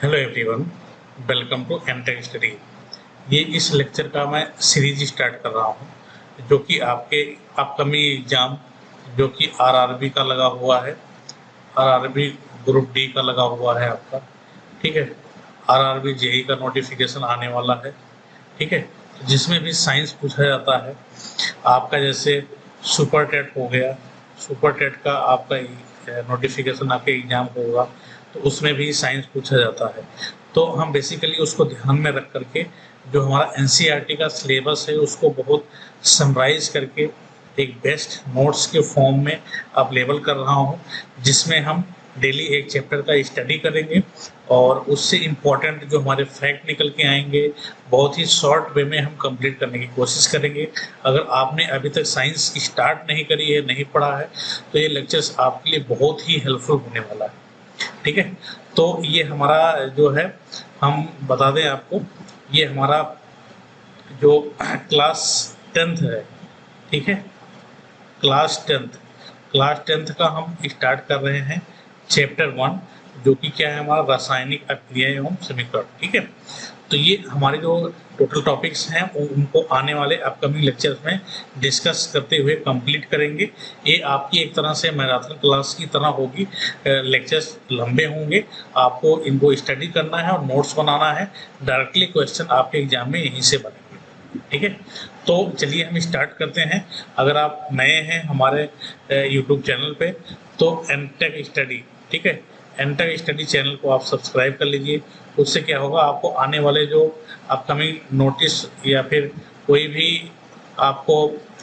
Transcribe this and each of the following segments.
Hello everyone, welcome to MTech study. ये इस lecture का मैं सीरीज स्टार्ट कर रहा हूँ जो कि आपके अपकमिंग एग्जाम जो कि आरआरबी का लगा हुआ है, आरआरबी ग्रुप डी का लगा हुआ है आपका, ठीक है। आरआरबी जेई का नोटिफिकेशन आने वाला है, ठीक है, जिसमें भी साइंस पूछा जाता है आपका। जैसे सुपर टेट हो गया, सुपर टेट का आपका नोटिफिकेशन आपके एग्जाम होगा तो उसमें भी साइंस पूछा जाता है। तो हम बेसिकली उसको ध्यान में रख करके जो हमारा एनसीईआरटी का सिलेबस है उसको बहुत समराइज करके एक बेस्ट नोट्स के फॉर्म में अवेलेबल कर रहा हूँ, जिसमें हम डेली एक चैप्टर का स्टडी करेंगे और उससे इम्पोर्टेंट जो हमारे फैक्ट निकल के आएंगे बहुत ही शॉर्ट वे में हम कंप्लीट करने की कोशिश करेंगे। अगर आपने अभी तक साइंस स्टार्ट नहीं करी है, नहीं पढ़ा है, तो ये लेक्चर्स आपके लिए बहुत ही हेल्पफुल होने वाला है, ठीक है। तो ये हमारा जो है, हम बता दें आपको, ये हमारा जो क्लास 10th है, ठीक है, क्लास टेंथ का हम स्टार्ट कर रहे हैं चैप्टर 1, जो कि क्या है हमारा रासायनिक अभिक्रियाएं एवं समीकरण, ठीक है। तो ये हमारे जो टोटल टॉपिक्स हैं उनको आने वाले अपकमिंग लेक्चर्स में डिस्कस करते हुए कंप्लीट करेंगे। ये आपकी एक तरह से मैराथन क्लास की तरह होगी, लेक्चर्स लंबे होंगे, आपको इनको स्टडी करना है और नोट्स बनाना है। डायरेक्टली क्वेश्चन आपके एग्जाम में यहीं से बनेंगे, ठीक है। तो चलिए हम स्टार्ट करते हैं। अगर आप नए हैं हमारे यूट्यूब चैनल पे तो एमटेक स्टडी, ठीक है, एमटेक स्टडी चैनल को आप सब्सक्राइब कर लीजिए। उससे क्या होगा, आपको आने वाले जो अपकमिंग नोटिस या फिर कोई भी आपको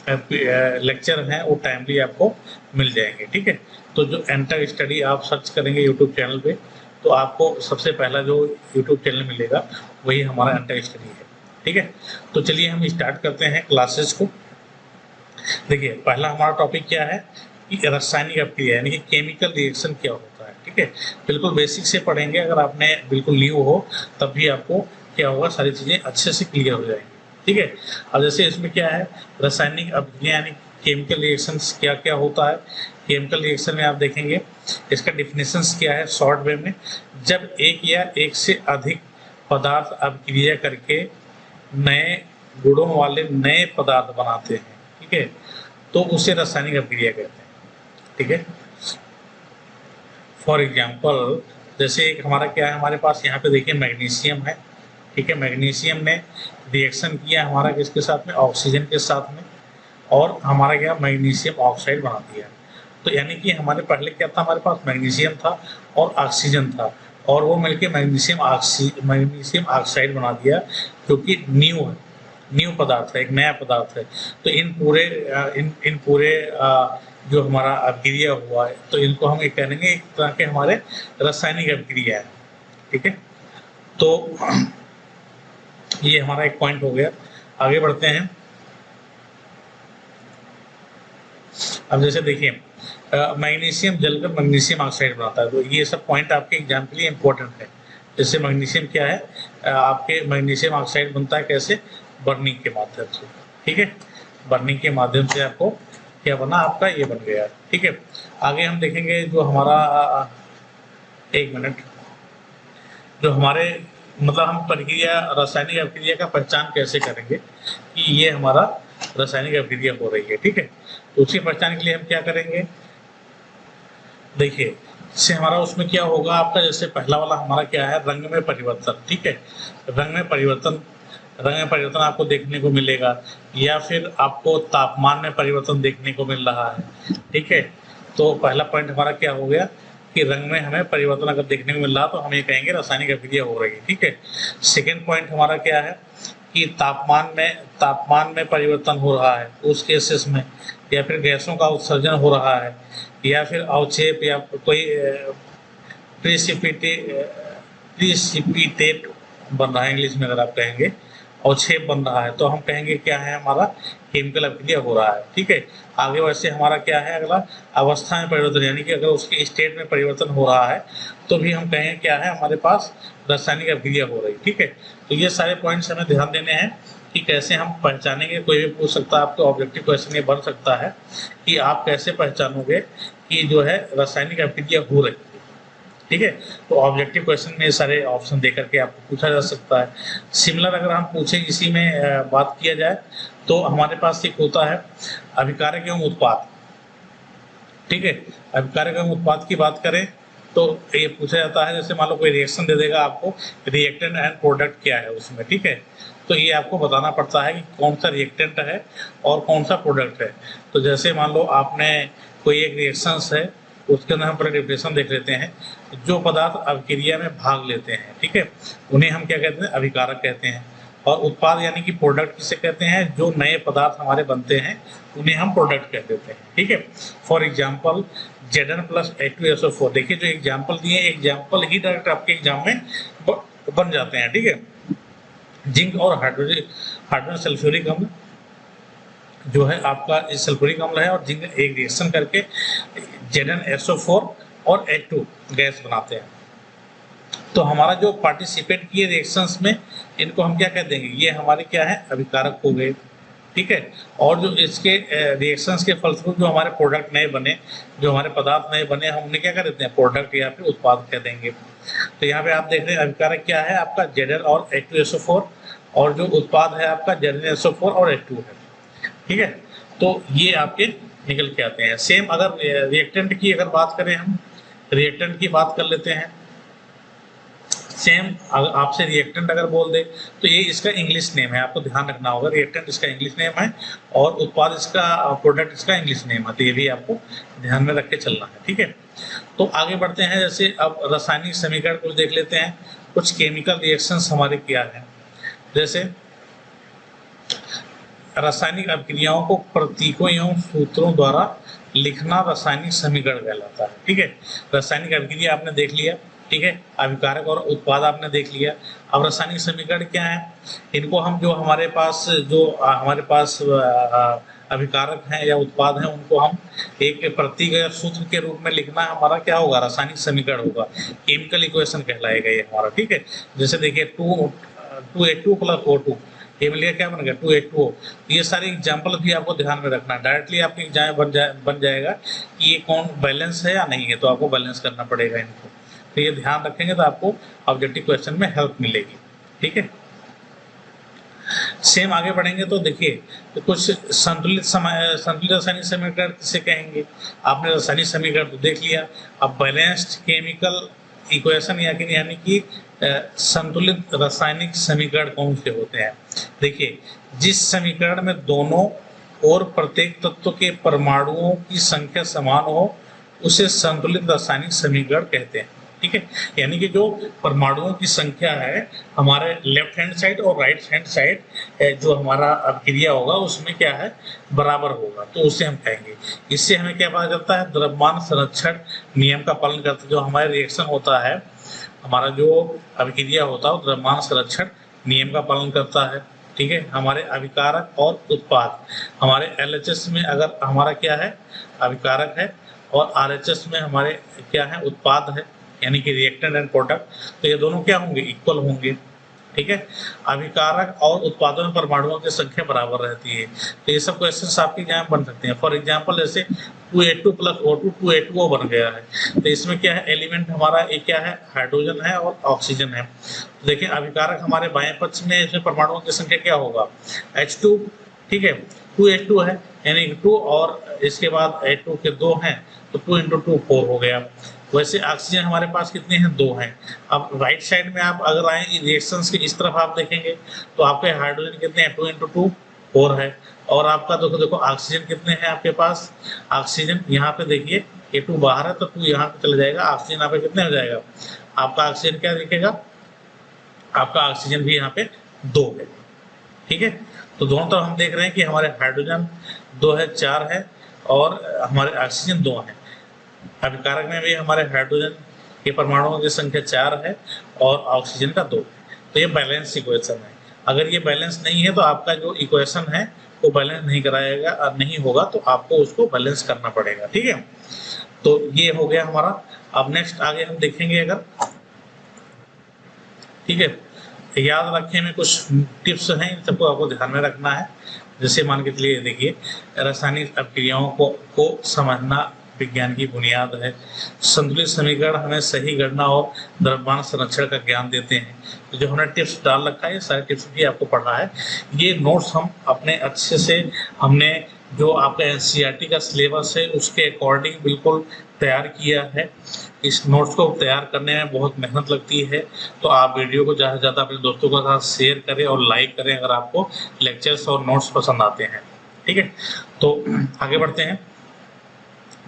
लेक्चर हैं वो टाइमली आपको मिल जाएंगे, ठीक है। तो जो एमटेक स्टडी आप सर्च करेंगे यूट्यूब चैनल पे तो आपको सबसे पहला जो यूट्यूब चैनल मिलेगा वही हमारा एमटेक स्टडी है, ठीक है। तो चलिए हम स्टार्ट करते हैं क्लासेस को। देखिए, पहला हमारा टॉपिक क्या है कि रासायनिक अभिक्रिया यानी कि केमिकल रिएक्शन क्या होता है, ठीक है। बिल्कुल बेसिक से पढ़ेंगे, अगर आपने बिल्कुल न्यू हो तब भी आपको क्या होगा, सारी चीज़ें अच्छे से क्लियर हो जाएंगी, ठीक है। अब जैसे इसमें क्या है, रासायनिक अभिक्रिया यानी केमिकल रिएक्शंस क्या क्या होता है। केमिकल रिएक्शन में आप देखेंगे इसका डिफिनेशंस क्या है शॉर्ट वे में। जब एक या एक से अधिक पदार्थ अभिक्रिया करके नए गुणों वाले नए पदार्थ बनाते हैं, ठीक है, तो उसे रासायनिक अभिक्रिया कहते हैं, ठीक है। फॉर एग्जाम्पल, जैसे एक हमारा क्या है, हमारे पास यहाँ पे देखिए मैग्नीशियम है, ठीक है। मैग्नीशियम ने रिएक्शन किया हमारा किसके साथ में, ऑक्सीजन के साथ में, और हमारा क्या मैग्नीशियम ऑक्साइड बना दिया। तो यानी कि हमारे पहले क्या था, हमारे पास मैग्नीशियम था और ऑक्सीजन था, और वो मिलके मैग्नीशियम ऑक्साइड बना दिया, जो कि न्यू पदार्थ है, एक नया पदार्थ है। तो इन पूरे जो हमारा अभिक्रिया हुआ है तो इनको हम एक कहेंगे एक तरह के हमारे रासायनिक अभिक्रिया है, ठीक है। तो ये हमारा एक पॉइंट हो गया। आगे बढ़ते हैं। अब जैसे देखिए, मैग्नीशियम जलकर मैग्नीशियम ऑक्साइड बनाता है, तो ये सब पॉइंट आपके एग्जाम के लिए इंपॉर्टेंट है। जैसे मैग्नीशियम क्या है, आपके मैग्नीशियम ऑक्साइड बनता है कैसे, बर्निंग के माध्यम से, ठीक है। बर्निंग के माध्यम से आपको क्या बना, आपका ये बन गया, ठीक है। आगे हम देखेंगे जो हमारा एक मिनट, जो हमारे मतलब हम प्रक्रिया रासायनिक अभिक्रिया का पहचान कैसे करेंगे कि ये हमारा रासायनिक अभिक्रिया हो रही है, ठीक है। तो उसकी पहचान के लिए हम क्या करेंगे, देखिए इससे हमारा उसमें क्या होगा आपका, जैसे पहला वाला हमारा क्या है, रंग में परिवर्तन, ठीक है। रंग में परिवर्तन आपको देखने को मिलेगा, या फिर आपको तापमान में परिवर्तन देखने को मिल रहा है, ठीक है। तो पहला पॉइंट हमारा क्या हो गया कि रंग में हमें परिवर्तन अगर देखने को मिल रहा तो हम ये कहेंगे रासायनिक अभिक्रिया हो रही है, ठीक है। सेकेंड पॉइंट हमारा क्या है कि तापमान में परिवर्तन हो रहा है उस केसेस में, या फिर गैसों का उत्सर्जन हो रहा है, या फिर अवक्षेप या कोई प्रिसिपिटेट बन रहा है, इंग्लिश में अगर आप कहेंगे अवक्षेप बन रहा है तो हम कहेंगे क्या है, हमारा केमिकल अभिक्रिया हो रहा है, ठीक है। आगे वैसे हमारा क्या है अगला, अवस्था में परिवर्तन, यानी कि अगर उसके स्टेट में परिवर्तन हो रहा है तो भी हम कहेंगे क्या है, हमारे पास रासायनिक अभिक्रिया हो रही, ठीक है। तो ये सारे पॉइंट्स हमें ध्यान देने हैं कि कैसे हम पहचानेंगे। कोई भी पूछ सकता है, आपको ऑब्जेक्टिव क्वेश्चन ये बन सकता है कि आप कैसे पहचानोगे कि जो है रासायनिक अभिक्रिया हो रही है, ठीक है। तो ऑब्जेक्टिव क्वेश्चन में सारे ऑप्शन दे करके आपको पूछा जा सकता है। सिमिलर अगर हम पूछे इसी में बात किया जाए तो हमारे पास एक होता है अभिकारक एवं उत्पाद, ठीक है। अभिकारक एवं उत्पाद की बात करें तो ये पूछा जाता है, जैसे मान लो कोई रिएक्शन दे देगा आपको, रिएक्टेंट एंड प्रोडक्ट क्या है उसमें, ठीक है। तो ये आपको बताना पड़ता है कि कौन सा रिएक्टेंट है और कौन सा प्रोडक्ट है। तो जैसे मान लो आपने कोई एक रिएक्शंस है, उसके अंदर हम पहले डेफिनेशन देख लेते हैं। जो पदार्थ अभिक्रिया में भाग लेते हैं, ठीक है, उन्हें हम क्या कहते हैं, अभिकारक कहते हैं। और उत्पाद यानी कि प्रोडक्ट किसे कहते हैं, जो नए पदार्थ हमारे बनते हैं उन्हें हम प्रोडक्ट कह देते हैं, ठीक है। For example Zn plus H2SO4, देखिए जो एग्जाम्पल दिए एग्जाम्पल ही डायरेक्ट आपके एग्जाम में बन जाते हैं, ठीक है। जिंक और हाइड्रोजन सल्फ्यूरिक अम्ल जो है आपका इस सल्फ्यूरिक अम्ल है और जिंक एक रिएक्शन करके ZnSO4 और H2 गैस बनाते हैं। तो हमारा जो पार्टिसिपेट किए रिएक्शंस में इनको हम क्या कह देंगे, ये हमारे क्या है, अभिकारक हो गए, ठीक है। और जो इसके रिएक्शंस के फलस्वरूप जो हमारे प्रोडक्ट नए बने, जो हमारे पदार्थ नए बने, हम उन्हें क्या कर देते हैं, प्रोडक्ट या फिर उत्पाद कह देंगे। तो यहाँ पे आप देख रहे हैं अभिकारक क्या है आपका Zn और H2SO4, और जो उत्पाद है आपका ZnSO4 और H2 है, ठीक है। तो ये आपके निकल के आते हैं। सेम अगर रिएक्टेंट की अगर बात करें, हम रिएक्टेंट की बात कर लेते हैं। सेम आपसे रिएक्टेंट अगर बोल दे तो ये इसका इंग्लिश नेम है, आपको ध्यान रखना होगा। रिएक्टेंट इसका इंग्लिश नेम है और उत्पाद इसका, प्रोडक्ट इसका इंग्लिश नेम है, तो ये भी आपको ध्यान में रख के चलना है, ठीक है। तो आगे बढ़ते हैं, जैसे अब रासायनिक समीकरण कुछ देख लेते हैं। कुछ केमिकल रिएक्शंस हमारे क्या है, जैसे रासायनिक अभिक्रियाओं को प्रतीकों एवं सूत्रों द्वारा लिखना रासायनिक समीकरण कहलाता है, ठीक है। रासायनिक अभिक्रिया आपने देख लिया, ठीक है। अभिकारक और उत्पाद आपने देख लिया। अब रासायनिक समीकरण क्या है, इनको हम जो हमारे पास अभिकारक हैं या उत्पाद हैं, उनको हम एक प्रतीक या सूत्र के रूप में लिखना हमारा क्या होगा, रासायनिक समीकरण होगा, केमिकल इक्वेशन कहलाएगा ये हमारा, ठीक है। जैसे देखिए 2H2 प्लस O2, ये मिलेगा क्या बन गया, 2H2O। ये सारे एग्जाम्पल भी आपको ध्यान में रखना है, डायरेक्टली आपके एग्जाम बन जाएगा कि ये कौन बैलेंस है या नहीं है, तो आपको बैलेंस करना पड़ेगा इनको। तो ये ध्यान रखेंगे तो आपको ऑब्जेक्टिव क्वेश्चन में हेल्प मिलेगी, ठीक है। सेम आगे बढ़ेंगे तो देखिए, तो कुछ संतुलित रासायनिक समीकरण किसे कहेंगे, आपने रासायनिक समीकरण तो देख लिया। अब बैलेंस्ड केमिकल इक्वेशन यानी कि संतुलित रासायनिक समीकरण कौन से होते हैं। देखिए, जिस समीकरण में दोनों और प्रत्येक तत्व के परमाणुओं की संख्या समान हो उसे संतुलित रासायनिक समीकरण कहते हैं, ठीक है। यानी कि जो परमाणुओं की संख्या है हमारे लेफ्ट हैंड साइड और राइट हैंड साइड जो हमारा अभिक्रिया होगा उसमें क्या है, बराबर होगा, तो उसे हम कहेंगे। इससे हमें क्या पता चलता है, द्रव्यमान संरक्षण नियम का पालन करते जो हमारे रिएक्शन होता है, हमारा जो अभिक्रिया होता है द्रव्यमान संरक्षण नियम का पालन करता है, ठीक है। हमारे अभिकारक और उत्पाद, हमारे LHS में अगर हमारा क्या है, अभिकारक है, और RHS में हमारे क्या है, उत्पाद है, यानी कि रिएक्टेंट एंड प्रोडक्ट, तो ये दोनों क्या होंगे, इक्वल होंगे, ठीक है। अभिकारक और उत्पादों में परमाणुओं की संख्या बराबर रहती है, तो ये सब क्वेश्चंस आपके यहाँ बन सकते हैं। फॉर एग्जांपल जैसे 2H2 प्लस O2 2H2O बन गया है, तो इसमें क्या है, एलिमेंट हमारा एक क्या है, हाइड्रोजन है और ऑक्सीजन है। तो देखिए अभिकारक हमारे बाएं पक्ष में, इसमें परमाणुओं की संख्या क्या होगा, H2, ठीक है, 2H2 है यानी 2, और इसके बाद H2 के 2 हैं तो 2 × 2 4 हो गया। वैसे ऑक्सीजन हमारे पास कितने हैं, 2 हैं। अब राइट साइड में आप अगर आए रिएक्शंस की इस तरफ आप देखेंगे तो आपके हाइड्रोजन कितने हैं, 2 × 2 4 है, और आपका देखो ऑक्सीजन कितने हैं आपके पास, ऑक्सीजन यहाँ पे देखिए ये 2 बाहर है तो 2 यहाँ पे चला जाएगा, ऑक्सीजन यहाँ पे कितने हो जाएगा, आपका ऑक्सीजन क्या दिखेगा, आपका ऑक्सीजन भी यहाँ पे 2 है, ठीक है। तो दोनों तरफ हम देख रहे हैं कि हमारे हाइड्रोजन 2 है, 4 है, और हमारे ऑक्सीजन 2 है। अभिकारक में भी हमारे हाइड्रोजन के परमाणुओं की संख्या 4 है और ऑक्सीजन का 2 है, तो ये बैलेंस इक्वेशन है। अगर ये बैलेंस नहीं है तो आपका जो इक्वेशन है वो बैलेंस नहीं कराएगा, और नहीं होगा तो आपको उसको बैलेंस करना पड़ेगा, ठीक है। तो ये हो गया हमारा। अब नेक्स्ट आगे हम देखेंगे अगर, ठीक है, याद रखने में कुछ टिप्स हैं, इन सबको आपको ध्यान में रखना है। जैसे मान के चलिए देखिए, रासायनिक अभिक्रियाओं को समझना विज्ञान की बुनियाद है। संतुलित समीकरण हमें सही गणना और द्रव्यमान संरक्षण का ज्ञान देते हैं। तो जो हमने टिप्स डाल रखा है, ये सारे टिप्स भी आपको पढ़ना है। ये नोट्स हम अपने अच्छे से हमने जो आपका एनसीईआरटी का सिलेबस है उसके अकॉर्डिंग बिल्कुल तैयार किया है। इस नोट्स को तैयार करने में बहुत मेहनत लगती है, तो आप वीडियो को ज़्यादा से ज़्यादा अपने दोस्तों के साथ शेयर करें और लाइक करें अगर आपको लेक्चर्स और नोट्स पसंद आते हैं। ठीक है, तो आगे बढ़ते हैं।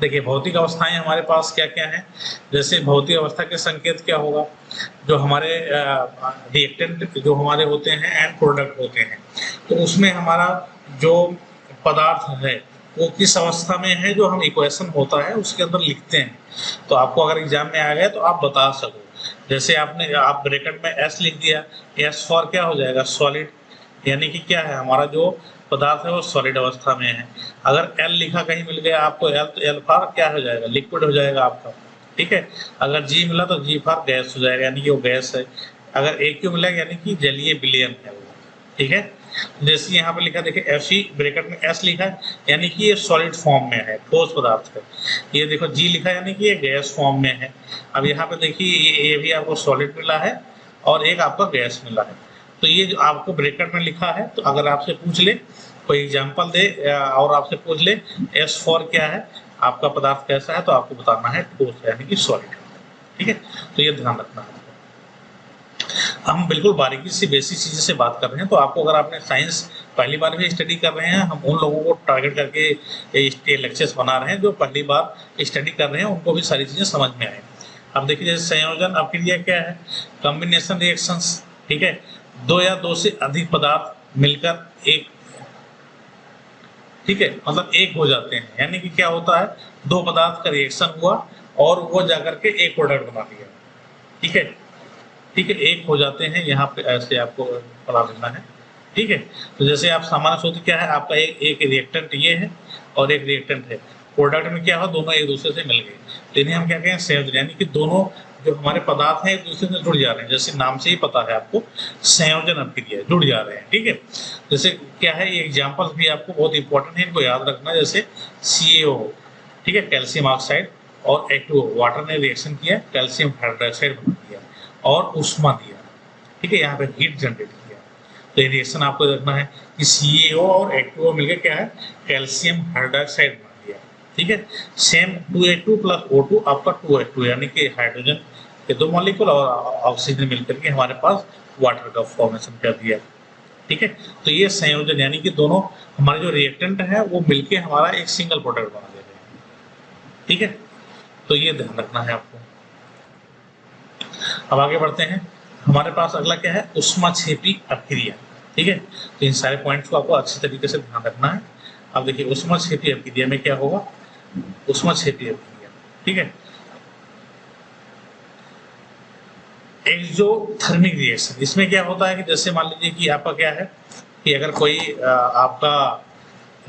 देखिए भौतिक अवस्थाएं हमारे पास क्या क्या हैं। जैसे भौतिक अवस्था के संकेत क्या होगा, जो हमारे रिएक्टेंट जो हमारे होते हैं एंड प्रोडक्ट होते हैं, तो उसमें हमारा जो पदार्थ है वो किस अवस्था में है, जो हम इक्वेशन होता है उसके अंदर लिखते हैं। तो आपको अगर एग्जाम में आ गया तो आप बता सको। जैसे आप ब्रैकेट में एस लिख दिया, एस फॉर क्या हो जाएगा, सॉलिड, यानी कि क्या है हमारा जो पदार्थ है वो सॉलिड अवस्था में है। अगर एल लिखा कहीं मिल गया आपको एल, तो एल फॉर क्या हो जाएगा, लिक्विड हो जाएगा आपका। ठीक है, अगर जी मिला तो जी फॉर गैस हो जाएगा, यानी कि वो गैस है। अगर ए क्यू मिला यानी कि जलीय विलयन है वो। ठीक है, जैसे यहाँ पे लिखा देखिए एफ सी ब्रैकेट में एस लिखा है यानी कि ये सॉलिड फॉर्म में है, ठोस पदार्थ है। ये देखो जी लिखा है यानी कि ये गैस फॉर्म में है। अब यहाँ पे देखिए ये भी आपको सॉलिड मिला है और एक आपका गैस मिला है। तो ये जो आपको ब्रैकेट में लिखा है, तो अगर आपसे पूछ ले कोई एग्जाम्पल दे और आपसे पूछ ले एस फॉर क्या है, आपका पदार्थ कैसा है, तो आपको बताना है ठोस यानी कि सॉलिड। ठीक है, तो ये ध्यान रखना है। हम बिल्कुल बारीकी से बेसिक चीज़ों से बात कर रहे हैं, तो आपको अगर आपने साइंस पहली बार भी स्टडी कर रहे हैं, हम उन लोगों को टारगेट करके लेक्चर्स बना रहे हैं जो पहली बार स्टडी कर रहे हैं, उनको भी सारी चीज़ें समझ में आए। अब देखिए जैसे संयोजन अभिक्रिया क्या है, कॉम्बिनेशन रिएक्शंस। ठीक है, दो या दो से अधिक पदार्थ मिलकर एक, ठीक है, मतलब एक हो जाते हैं, यानी कि क्या होता है, दो पदार्थ का रिएक्शन हुआ और वो जाकर के एक प्रोडक्ट बना दिया। ठीक है, ठीक है, एक हो जाते हैं, यहाँ पे ऐसे आपको पढ़ा देना है। ठीक है, तो जैसे आप सामान्य सूत्र क्या है आपका, एक रिएक्टेंट ये है और एक रिएक्टेंट है, प्रोडक्ट में क्या हो, दोनों एक दूसरे से मिल गए, तो इन्हें हम क्या कहें, संयोजन, यानी कि दोनों जो हमारे पदार्थ हैं एक दूसरे से जुड़ जा रहे हैं। जैसे नाम से ही पता है आपको, संयोजन अभिक्रिया, जुड़ जा रहे हैं। ठीक है, जैसे क्या है, ये एग्जाम्पल्स भी आपको बहुत इंपॉर्टेंट है, इनको याद रखना। जैसे CaO, ठीक है, कैल्शियम ऑक्साइड और H2O, वाटर ने रिएक्शन किया, कैल्शियम हाइड्रोक्साइड बना दिया और उष्मा दिया। ठीक है, यहाँ पे हीट जनरेट किया, तो ये रिएक्शन आपको रखना है कि CaO और H2O मिलकर क्या है, कैल्शियम हाइड्रोक्साइड बना दिया। ठीक है, सेम 2H2 प्लस O2 आपका 2H2, यानी कि हाइड्रोजन के दो मॉलिक्यूल और ऑक्सीजन मिलकर के हमारे पास वाटर का फॉर्मेशन कर दिया। ठीक है, तो ये संयोजन यानी कि दोनों हमारे जो रिएक्टेंट है वो मिलके हमारा एक सिंगल प्रोडक्ट बना देते हैं। ठीक है, तो ये ध्यान रखना है आपको। अब आगे बढ़ते हैं, हमारे पास अगला क्या है, ऊष्माक्षेपी अभिक्रिया। ठीक है, तो इन सारे पॉइंट्स को आपको अच्छे तरीके से ध्यान रखना है। अब देखिए ऊष्माक्षेपी अभिक्रिया में क्या होगा, ऊष्माक्षेपी अभिक्रिया, ठीक है, एक्सोथर्मिक रिएक्शन। इसमें क्या होता है कि जैसे मान लीजिए कि आपका क्या है कि अगर कोई आपका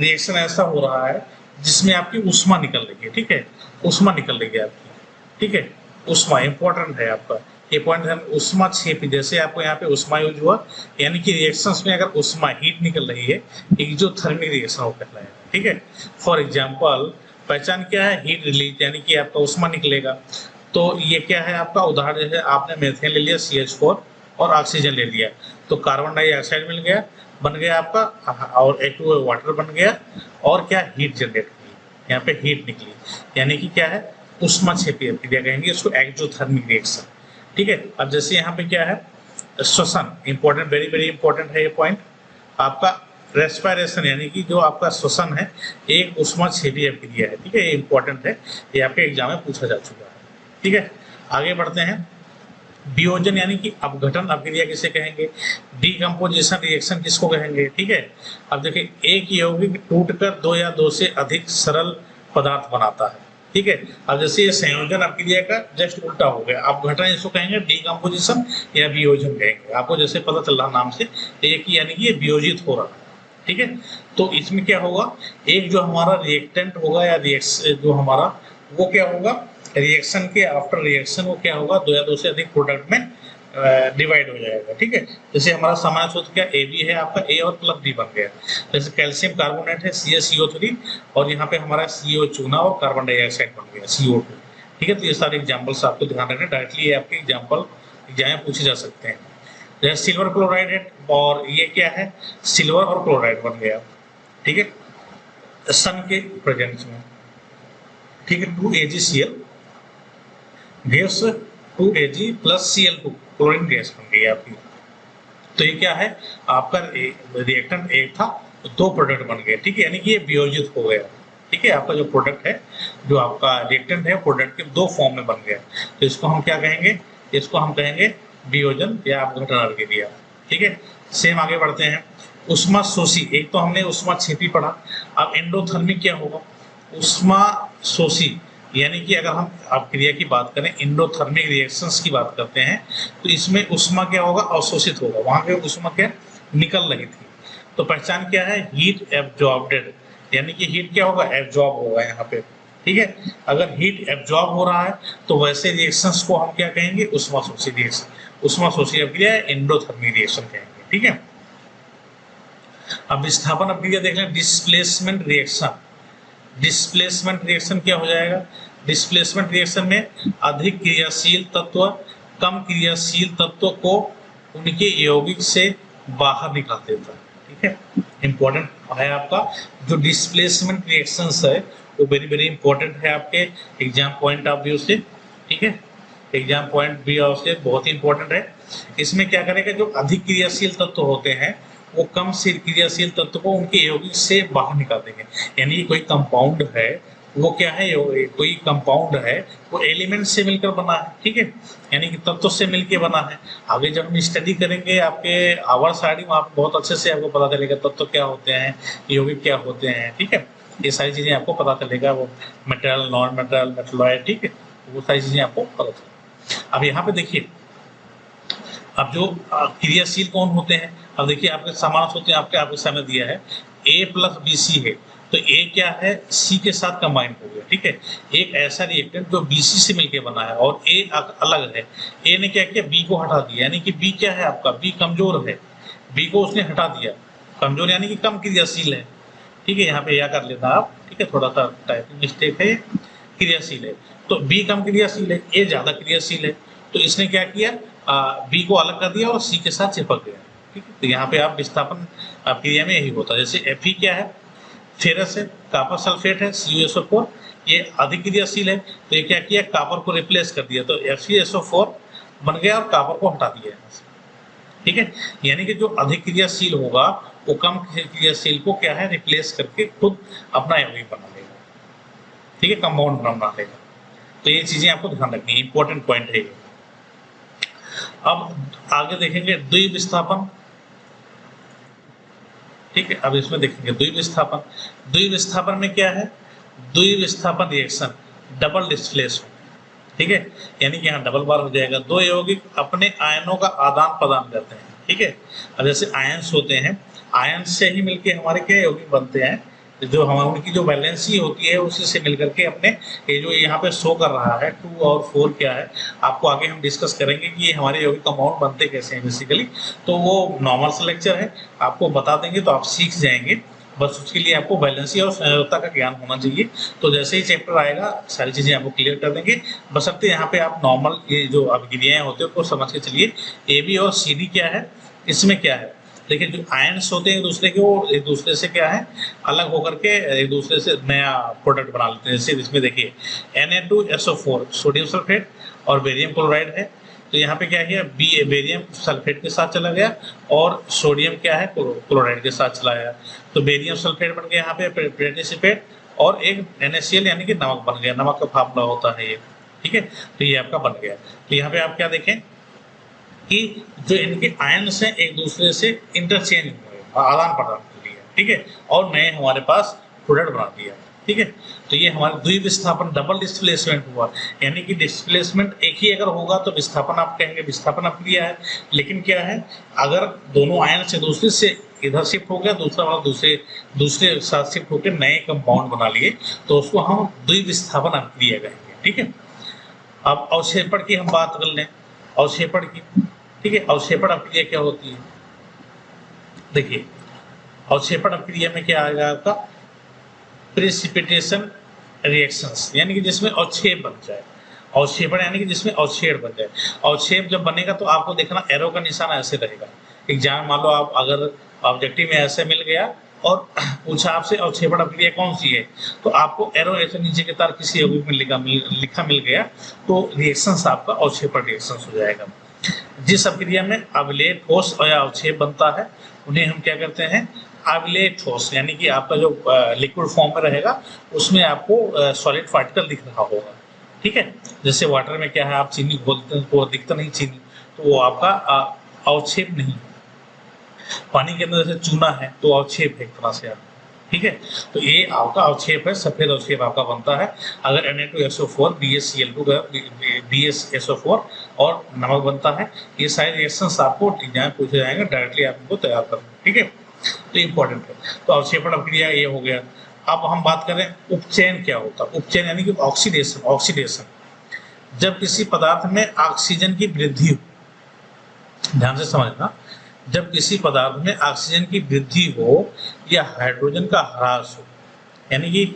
रिएक्शन ऐसा हो रहा है जिसमें आपकी उष्मा निकल रही है। ठीक है, उष्मा निकल रही है आपकी। ठीक है, उष्मा इंपॉर्टेंट है आपका ये पॉइंट है। ऊष्माक्षेपी, जैसे आपको यहाँ पे उष्मा यूज हुआ, यानी कि रिएक्शंस में अगर उष्मा हीट निकल रही है, एक्सोथर्मिक रिएक्शन हो कहलाएगा। ठीक है, फॉर एग्जांपल पहचान क्या है, हीट रिलीज, यानी कि आपका उष्मा निकलेगा। तो ये क्या है आपका उदाहरण, जैसे आपने मेथेन ले लिया CH4 और ऑक्सीजन ले लिया, तो कार्बन डाइऑक्साइड मिल गया, बन गया आपका, और H2O वाटर बन गया, और क्या हीट जनरेट हुई, यहाँ पे हीट निकली, यानी कि क्या है, ऊष्माक्षेपी अभिक्रिया कहेंगे इसको, एक्सोथर्मिक रिएक्शन। ठीक है, अब जैसे यहाँ पे क्या है, श्वसन, इंपॉर्टेंट, वेरी वेरी इंपॉर्टेंट है ये पॉइंट आपका। रेस्पिरेशन यानी कि जो आपका श्वसन है, एक ऊष्माक्षेपी अभिक्रिया है। ठीक है, ये इंपॉर्टेंट है, ये आपके एग्जाम में पूछा जा चुका है। ठीक है, आगे बढ़ते हैं, वियोजन यानी कि अपघटन अभिक्रिया किसे कहेंगे, डीकम्पोजिशन रिएक्शन किसको कहेंगे। ठीक है, अब देखिए एक यौगिक टूटकर दो या दो से अधिक सरल पदार्थ बनाता है। ठीक है, अब जैसे ये संयोजन अभिक्रिया का जस्ट उल्टा हो गया, अपघटन इसको कहेंगे, डीकम्पोजिशन या वियोजन कहेंगे। आपको जैसे पता चल रहा नाम से, एक यानी कि ये वियोजित हो रहा है। ठीक है, तो इसमें क्या होगा, एक जो हमारा रिएक्टेंट होगा या रिएक्शन जो हमारा, वो क्या होगा, रिएक्शन के आफ्टर रिएक्शन वो क्या होगा, दो या दो से अधिक प्रोडक्ट में डिवाइड हो जाएगा, ठीक है। जैसे हमारा सामान्य सूत्र क्या ए बी है आपका, ए और प्लस बी बन गया। जैसे कैल्शियम कार्बोनेट है CaCO3 और यहाँ पे हमारा CO चूना और कार्बन डाइऑक्साइड बन गया CO2, ठीक है। तो ये सारे एग्जाम्पल्स आपको ध्यान रखना, डायरेक्टली ये आपके एग्जाम्पल एग्जाम में पूछे जा सकते हैं। जैसे सिल्वर क्लोराइड है और ये क्या है, सिल्वर और क्लोराइड बन गया, ठीक है, सन के प्रेजेंस में, ठीक है। 2AgCl gas 2Ag plus Cl2 chlorine gas बन गई आपकी। तो ये क्या है, आपका रिएक्टेंट एक था तो दो प्रोडक्ट बन गए, ठीक है, यानी कि ये वियोजित हो गया, ठीक है। आपका जो प्रोडक्ट है, जो आपका रिएक्टेंट है, प्रोडक्ट के दो फॉर्म में बन गया। तो इसको हम क्या कहेंगे, इसको हम कहेंगे वियोजन या अपघटन अभिक्रिया, ठीक है। सेम आगे बढ़ते हैं, उष्मा शोषी, एक तो हमने उष्मा क्षेपी पढ़ा। अब एंडोथर्मिक क्या होगा, उष्मा शोषी, यानी कि अगर हम अपक्रिया की बात करें, एंडोथर्मिक रिएक्शंस की बात करते हैं, तो इसमें उष्मा क्या होगा, अवशोषित होगा, वहां पे उष्मा क्या निकल रही थी। तो पहचान क्या है, हीट एब्जॉर्ब्ड, यानी कि हीट क्या होगा, एब्जॉर्ब होगा यहाँ पे, ठीक है। अगर हीट एब्जॉर्ब हो रहा है तो वैसे रिएक्शंस को हम क्या कहेंगे, उष्मा शोषी रिएक्शन, उष्मा शोषी अपक्रिया एंडोथर्मिक रिएक्शन कहेंगे, ठीक है। अब विस्थापन अपक्रिया देख लें, डिस्प्लेसमेंट रिएक्शन। डिस्प्लेसमेंट रिएक्शन क्या हो जाएगा, डिस्प्लेसमेंट रिएक्शन में अधिक क्रियाशील तत्व कम क्रियाशील तत्व को उनके यौगिक से बाहर निकाल देता है, ठीक है। इंपॉर्टेंट है आपका जो डिस्प्लेसमेंट रिएक्शंस है, वो वेरी वेरी इंपॉर्टेंट है आपके एग्जाम पॉइंट ऑफ व्यू से, ठीक है। एग्जाम पॉइंट व्यू से बहुत ही इंपॉर्टेंट है। इसमें क्या करेगा, जो अधिक क्रियाशील तत्व होते हैं वो कम क्रियाशील तत्व को उनके यौगिक से बाहर निकाल देंगे। यानी कोई कंपाउंड है, वो क्या है, कोई कंपाउंड है वो एलिमेंट से मिलकर बना है, ठीक है, यानी कि तत्व से मिलकर बना है। आगे जब हम स्टडी करेंगे आपके आवर साइड में, आप बहुत अच्छे से आपको पता चलेगा तत्व क्या होते हैं, यौगिक क्या होते हैं, ठीक है। ये सारी चीजें आपको पता चलेगा, वो मेटल, नॉन मेटल, मेटलॉइड, ठीक है, वो सारी चीजें आपको पता चलेगा। अब यहाँ पे देखिए, अब जो क्रियाशील कौन होते हैं, अब देखिए आपके समान होते हैं, आपके सामने दिया है A प्लस BC है, तो A क्या है, C के साथ कंबाइन हो गया, ठीक है। एक ऐसा रिएक्टेंट जो BC से मिलकर बना है और A अलग है, A ने क्या किया, B को हटा दिया, यानी कि B क्या है आपका, B कमजोर है, B को उसने हटा दिया, कमजोर यानी कि कम क्रियाशील है, ठीक है। यहाँ पे या कर लेना आप, ठीक है, थोड़ा सा टाइपिंग मिस्टेक है, क्रियाशील है, तो B कम क्रियाशील है, A ज्यादा क्रियाशील है, तो इसने क्या किया, B को अलग कर दिया और C के साथ चिपक गया, ठीक है। तो यहाँ पे आप विस्थापन अपक्रिया में यही होता है। जैसे Fe क्या है, फेरस है, कापर सल्फेट है, CuSO4, ये अधिक क्रियाशील है, तो ये क्या किया, कापर को रिप्लेस कर दिया, तो FeSO4 बन गया और कापर को हटा दिया, ठीक है। यानी कि जो अधिक क्रियाशील होगा वो कम क्रियाशील को क्या है, रिप्लेस करके खुद अपना यौगिक बना लेगा, ठीक है, कंपाउंड बना लेगा। तो ये चीजें आपको ध्यान रखनी है, इंपॉर्टेंट पॉइंट है ये। अब आगे देखेंगे द्विविस्थापन, ठीक है। अब इसमें देखेंगे द्विविस्थापन। द्विविस्थापन में क्या है, द्विविस्थापन रिएक्शन डबल डिस्प्लेसमेंट, ठीक है, यानी कि यहाँ डबल बार हो जाएगा। दो यौगिक अपने आयनों का आदान प्रदान करते हैं, ठीक है। अब जैसे आयंस होते हैं, आयंस से ही मिलके हमारे क्या यौगिक बनते हैं, जो हमारे उनकी जो वैलेंसी होती है उसी से मिलकर के अपने, ये जो यहाँ पे शो कर रहा है 2 और 4 क्या है, आपको आगे हम डिस्कस करेंगे कि ये हमारे यौगिक कंपाउंड बनते कैसे हैं बेसिकली। तो वो नॉर्मल सा लेक्चर है, आपको बता देंगे तो आप सीख जाएंगे, बस उसके लिए आपको वैलेंसी और संयोजकता का ज्ञान होना चाहिए। तो जैसे ही चैप्टर आएगा सारी चीजें आपको क्लियर कर देंगे, बशर्ते यहाँ पे आप नॉर्मल ये जो अभिक्रियाएं होते हैं उसको समझ के चलिए। AB और CD क्या है, इसमें क्या है, देखिए जो आयंस होते हैं एक दूसरे के, वो एक दूसरे से क्या है, अलग होकर के एक दूसरे से नया प्रोडक्ट बना लेते हैं। जैसे इसमें देखिए Na2SO4 सोडियम सल्फेट और बेरियम क्लोराइड है, तो यहाँ पे क्या है, बेरियम सल्फेट के साथ चला गया और सोडियम क्या है, क्लोराइड के साथ चला गया, तो बेरियम सल्फेट बन गया यहाँ पे पेंटेसिपेट, और एक NaCl यानी कि नमक बन गया, नमक का फार्मूला होता है ये, ठीक है। तो ये आपका बन गया। तो यहाँ पे आप क्या देखें कि जो इनके आयन्स हैं एक दूसरे से इंटरचेंज हुए, आदान प्रदान कर लिया, ठीक है, और नए हमारे पास प्रोडक्ट बना दिया, ठीक है। तो ये हमारा द्विविस्थापन डबल डिस्प्लेसमेंट हुआ, यानी कि डिस्प्लेसमेंट एक ही अगर होगा तो विस्थापन आप कहेंगे विस्थापन अपक्रिया है, लेकिन क्या है, अगर दोनों आयन से दूसरे से इधर शिफ्ट हो गया, दूसरा वाला दूसरे साथ शिफ्ट होकर नए कंपाउंड बना लिए, तो उसको हम द्विविस्थापन अपक्रिया कहेंगे, ठीक है। अब अवक्षेपण की हम बात कर लें, अवक्षेपण की, ठीक है। अवक्षेपण अभिक्रिया क्या होती है, देखिए अवक्षेपण अभिक्रिया में क्या आएगा आपका, प्रेसिपिटेशन रिएक्शंस, यानी कि जिसमें अवक्षेप बन जाए। अवक्षेपण यानी कि जिसमें अवक्षेप बन जाए। अवक्षेप जब बनेगा तो आपको देखना एरो का निशान ऐसे रहेगा। एग्जाम मान लो आप अगर ऑब्जेक्टिव में ऐसे मिल गया और पूछा आपसे अवक्षेपण अभिक्रिया कौन सी है, तो आपको एरो ऐसे नीचे की तरफ किसी यौगिक में लिखा मिल गया तो रिएक्शंस आपका अवक्षेपण रिएक्शंस हो जाएगा। जिस अभिक्रिया में अवलेय ठोस या अवक्षेप बनता है उन्हें हम क्या करते हैं, अवलेय ठोस, यानी कि आपका जो लिक्विड फॉर्म में रहेगा उसमें आपको सॉलिड पार्टिकल दिख रहा होगा। ठीक है, जैसे वाटर में क्या है, आप चीनी घोलते हैं तो दिखता नहीं चीनी, तो वो आपका अवक्षेप नहीं। पानी के अंदर जैसे चूना है तो अवक्षेप है एक तरह से आप, ठीक है। तो ये आपका अवक्षेप है, सफेद अवक्षेप आपका बनता है। अगर Na2SO4 BaCl2 BaSO4 और नमक बनता है, ये सारे रिएक्शंस आपको एग्जाम पूछे जाएंगे, डायरेक्टली आप इनको तैयार करना, ठीक है। तो इंपॉर्टेंट है। तो अवक्षेपण अभिक्रिया ये हो गया। अब हम बात करें उपचयन क्या होता है। उपचयन यानी कि ऑक्सीडेशन। ऑक्सीडेशन जब किसी पदार्थ में ऑक्सीजन की वृद्धि हो, ध्यान से समझना, जब किसी पदार्थ में ऑक्सीजन की वृद्धि हो या हाइड्रोजन का ह्रास हो, यानी कि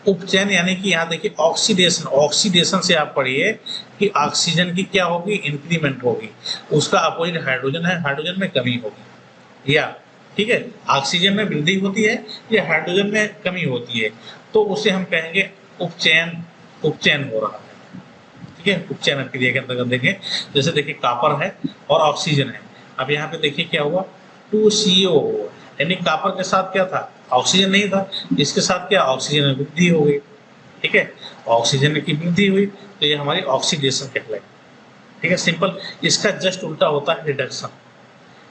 उपचयन यानी कि यहाँ देखिए ऑक्सीडेशन। ऑक्सीडेशन से आप पढ़िए कि ऑक्सीजन की क्या होगी, इंक्रीमेंट होगी, उसका अपोजिट हाइड्रोजन है, हाइड्रोजन में कमी होगी, या ठीक है, ऑक्सीजन में वृद्धि होती है या हाइड्रोजन में कमी होती है, तो उसे हम कहेंगे उपचयन। उपचयन हो रहा है, ठीक है। उपचयन अभिक्रिया के अंतर्गत देखें, जैसे देखिए कॉपर है और ऑक्सीजन है। अब यहाँ पे देखिए क्या हुआ, 2CO, यानी कॉपर के साथ क्या था, ऑक्सीजन नहीं था, इसके साथ क्या, ऑक्सीजन में वृद्धि हो गई, ठीक है। ऑक्सीजन की वृद्धि हुई तो ये हमारी ऑक्सीडेशन कहलाएगी, ठीक है, सिंपल। इसका जस्ट उल्टा होता है रिडक्शन,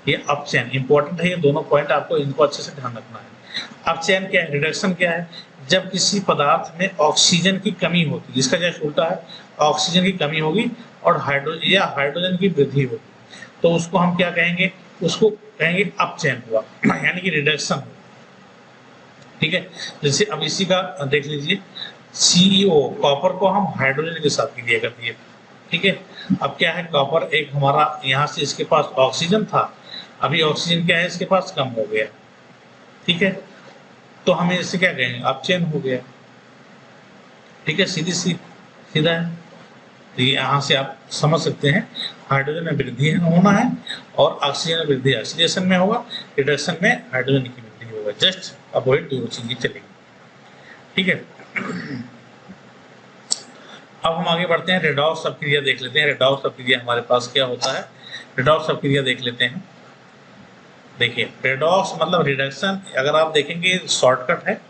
ये अपचयन। इंपॉर्टेंट है ये दोनों पॉइंट, आपको इनको अच्छे से ध्यान रखना है। अपचयन क्या है, रिडक्शन क्या है, जब किसी पदार्थ में ऑक्सीजन की कमी होती है, जिसका जस्ट उल्टा है, ऑक्सीजन की कमी होगी और हाइड्रोजन या हाइड्रोजन की वृद्धि होगी, तो उसको हम क्या कहेंगे, उसको कहेंगे अपचयन हुआ, यानी कि रिडक्शन हुआ, ठीक है। जैसे अब इसी का देख लीजिए, CEO, कॉपर को हम हाइड्रोजन के साथ क्रिया कर दिए, ठीक है। अब क्या है, कॉपर एक हमारा यहाँ से इसके पास ऑक्सीजन था, अभी ऑक्सीजन क्या है इसके पास कम हो गया, ठीक है, तो हमें इससे क्या कहेंगे, अपचयन हो गया, ठीक है, सीधा है। तो यहाँ से आप समझ सकते हैं हाइड्रोजन में वृद्धि होना है और ऑक्सीजन में वृद्धि ऑक्सीडेशन में होगा, रिडक्शन में हाइड्रोजन की वृद्धि होगा, जस्ट अवॉइड दोनों चीजें चलेंगी, ठीक है। अब हम आगे बढ़ते हैं, रेडॉक्स अभिक्रिया देख लेते हैं। रेडॉक्स अभिक्रिया हमारे पास क्या होता है, रेडॉक्स अभिक्रिया देख लेते हैं। देखिए रेडॉक्स मतलब रिडक्शन, अगर आप देखेंगे शॉर्टकट है,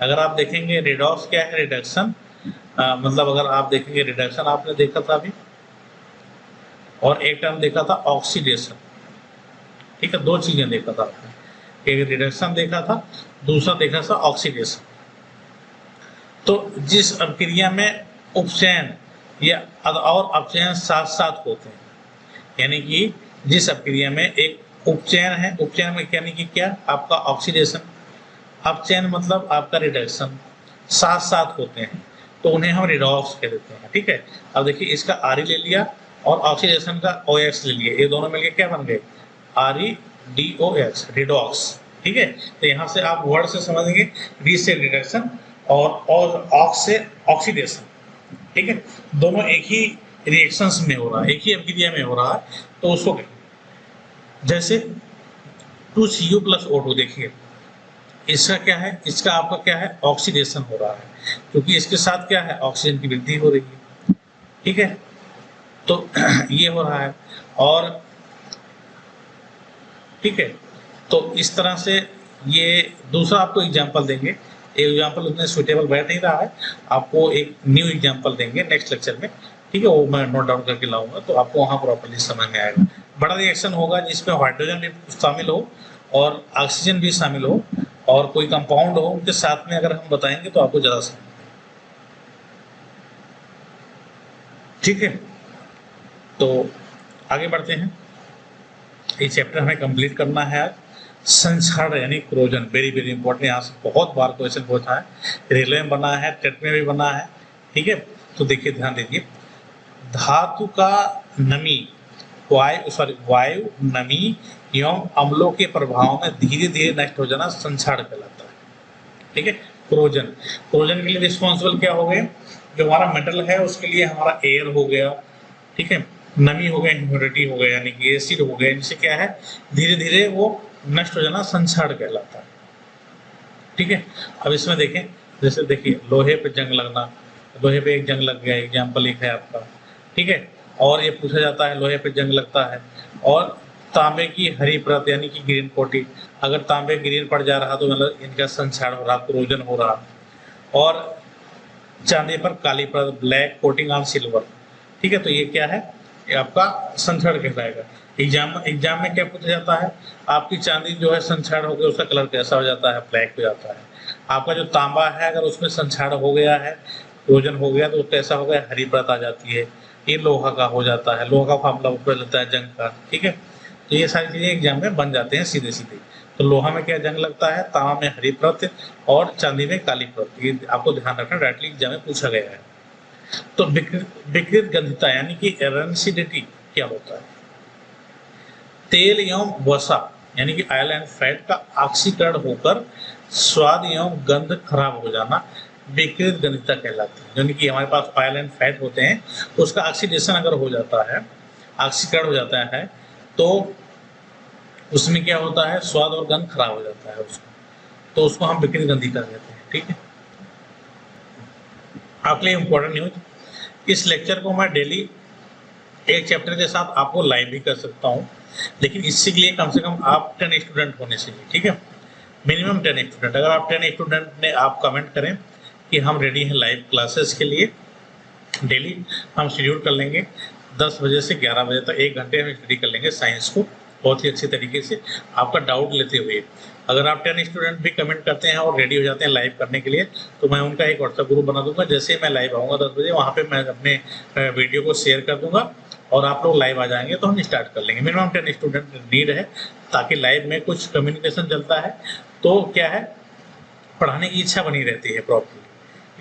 अगर आप देखेंगे रेडॉक्स क्या है, रिडक्शन मतलब अगर आप देखेंगे रिडक्शन आपने देखा था अभी, और एक टर्म देखा था ऑक्सीडेशन, ठीक है, दो चीजें देखा था आपने, एक रिडक्शन देखा था, दूसरा देखा था ऑक्सीडेशन। तो जिस अभिक्रिया में उपचयन या और अपचयन साथ साथ होते हैं, यानी कि जिस अभिक्रिया में एक उपचयन है, उपचयन में यानी कि क्या, आपका ऑक्सीडेशन, अपचयन मतलब आपका रिडक्शन, साथ साथ होते हैं, तो उन्हें हम रिडॉक्स कह देते हैं, ठीक है। अब देखिए इसका RE ले लिया और ऑक्सीडेशन का OX ले लिया, ये दोनों मिलकर क्या बन गए, ReDOX, रिडॉक्स, ठीक है। तो यहाँ से आप वर्ड से समझेंगे, री से रिडक्शन और ऑक्स से ऑक्सीडेशन, ठीक है, दोनों एक ही रिएक्शंस में हो रहा है, एक ही अभिक्रिया में हो रहा है, तो उसको जैसे 2CO + O2, देखिए इसका क्या है, इसका आपका क्या है, ऑक्सीडेशन हो रहा है, क्योंकि इसके साथ क्या है, ऑक्सीजन की वृद्धि हो रही है, ठीक है। तो ये हो रहा है, और ठीक है, तो इस तरह से ये दूसरा आपको एग्जांपल देंगे, एग्जांपल उतने सुटेबल बैठ नहीं रहा है, आपको एक न्यू एग्जांपल देंगे नेक्स्ट लेक्चर में, ठीक है, वो मैं नोट डाउन करके लाऊंगा, तो आपको वहाँ प्रॉपर्ली समझ में आएगा। बड़ा रिएक्शन होगा जिसमें हाइड्रोजन भी शामिल हो और ऑक्सीजन भी शामिल हो और कोई कंपाउंड हो, उनके साथ में अगर हम बताएंगे तो आपको ज़्यादा समझ, ठीक है। तो आगे बढ़ते हैं, ये चैप्टर हमें कंप्लीट करना है आज। संक्षारण यानी क्रोजन, वेरी वेरी इंपॉर्टेंट, यहाँ से बहुत बार क्वेश्चन पूछा है, रेलवे में बना है, टेट में भी बना है, ठीक है। तो देखिए ध्यान दीजिए, धातु का नमी वायु, नमी एवं अम्लों के प्रभाव में धीरे धीरे नष्ट हो जाना संक्षारण कहलाता है। ठीक है, कोरोजन, कोरोजन के लिए रिस्पॉन्सिबल क्या हो गए, जो हमारा मेटल है उसके लिए हमारा एयर हो गया, ठीक है, नमी हो गया, ह्यूमिडिटी हो गया, यानी कि एसिड हो गया, इनसे क्या है धीरे धीरे वो नष्ट हो जाना संक्षारण कहलाता है। ठीक है, अब इसमें देखें, जैसे देखिए लोहे पे जंग लगना, लोहे पे एक जंग लग गया, एग्जाम्पल एक है आपका। ठीक है, और ये पूछा जाता है लोहे पे जंग लगता है, और तांबे की हरी परत यानी कि ग्रीन कोटिंग, अगर तांबे ग्रीन पड़ जा रहा तो मतलब इनका संक्षारण हो रहा, कोरोजन हो रहा। और चांदी पर काली परत, ब्लैक कोटिंग ऑन सिल्वर। ठीक है, तो ये क्या है, ये आपका संक्षारण कहलाएगा। एग्जाम में क्या पूछा जाता है, आपकी चांदी जो है संक्षारण हो गया, उसका कलर कैसा हो जाता है, ब्लैक हो जाता है। आपका जो तांबा है अगर उसमें संक्षारण हो गया है, कोरोजन हो गया, तो कैसा हो गया, हरी परत आ जाती है। ये लोहा का हो जाता है, लोहा का फार्मूला ऊपर लगता है जंग का। ठीक है, तो ये सारी चीजें एग्जाम में बन जाते हैं सीधे सीधे। तो लोहा में क्या जंग लगता है, तांबा में हरी परत और चांदी में काली परत। ये आपको ध्यान रखना, डायरेक्टली एग्जाम में पूछा गया है। तो विकृत गंधता यानी कि रेंसिडिटी क्या होता है, तेल एवं वसा यानी कि ऑयल एंड फैट का ऑक्सीकरण होकर स्वाद एवं गंध खराब हो जाना विकृत गंधता कहलाती है। यानी कि हमारे पास ऑयल एंड फैट होते हैं, उसका ऑक्सीडेशन अगर हो जाता है, ऑक्सीकरण हो जाता है, तो उसमें क्या होता है, स्वाद और गंध खराब हो जाता है उसका, तो उसको हम विकृत गंधता कहते हैं। ठीक है, आपके लिए इम्पोर्टेंट न्यूज, इस लेक्चर को मैं डेली एक चैप्टर के साथ आपको लाइव भी कर सकता हूँ, लेकिन इसके लिए कम से कम आप 10 स्टूडेंट होने चाहिए। ठीक है, मिनिमम 10 स्टूडेंट। अगर आप 10 स्टूडेंट ने आप कमेंट करें कि हम रेडी हैं लाइव क्लासेस के लिए, डेली हम शेड्यूल कर लेंगे 10 बजे से 11 बजे तक, 1 घंटे हम स्टडी कर लेंगे साइंस को बहुत ही अच्छी तरीके से, आपका डाउट लेते हुए। अगर आप 10 स्टूडेंट भी कमेंट करते हैं और रेडी हो जाते हैं लाइव करने के लिए, तो मैं उनका एक व्हाट्सएप ग्रुप बना दूंगा। जैसे ही मैं लाइव आऊँगा 10 बजे, वहाँ पे मैं अपने वीडियो को शेयर कर दूंगा और आप लोग लाइव आ जाएंगे तो हम स्टार्ट कर लेंगे। मिनिमम 10 स्टूडेंट नीड है, ताकि लाइव में कुछ कम्युनिकेशन चलता है तो क्या है, पढ़ाने की इच्छा बनी रहती है प्रॉपर्ली।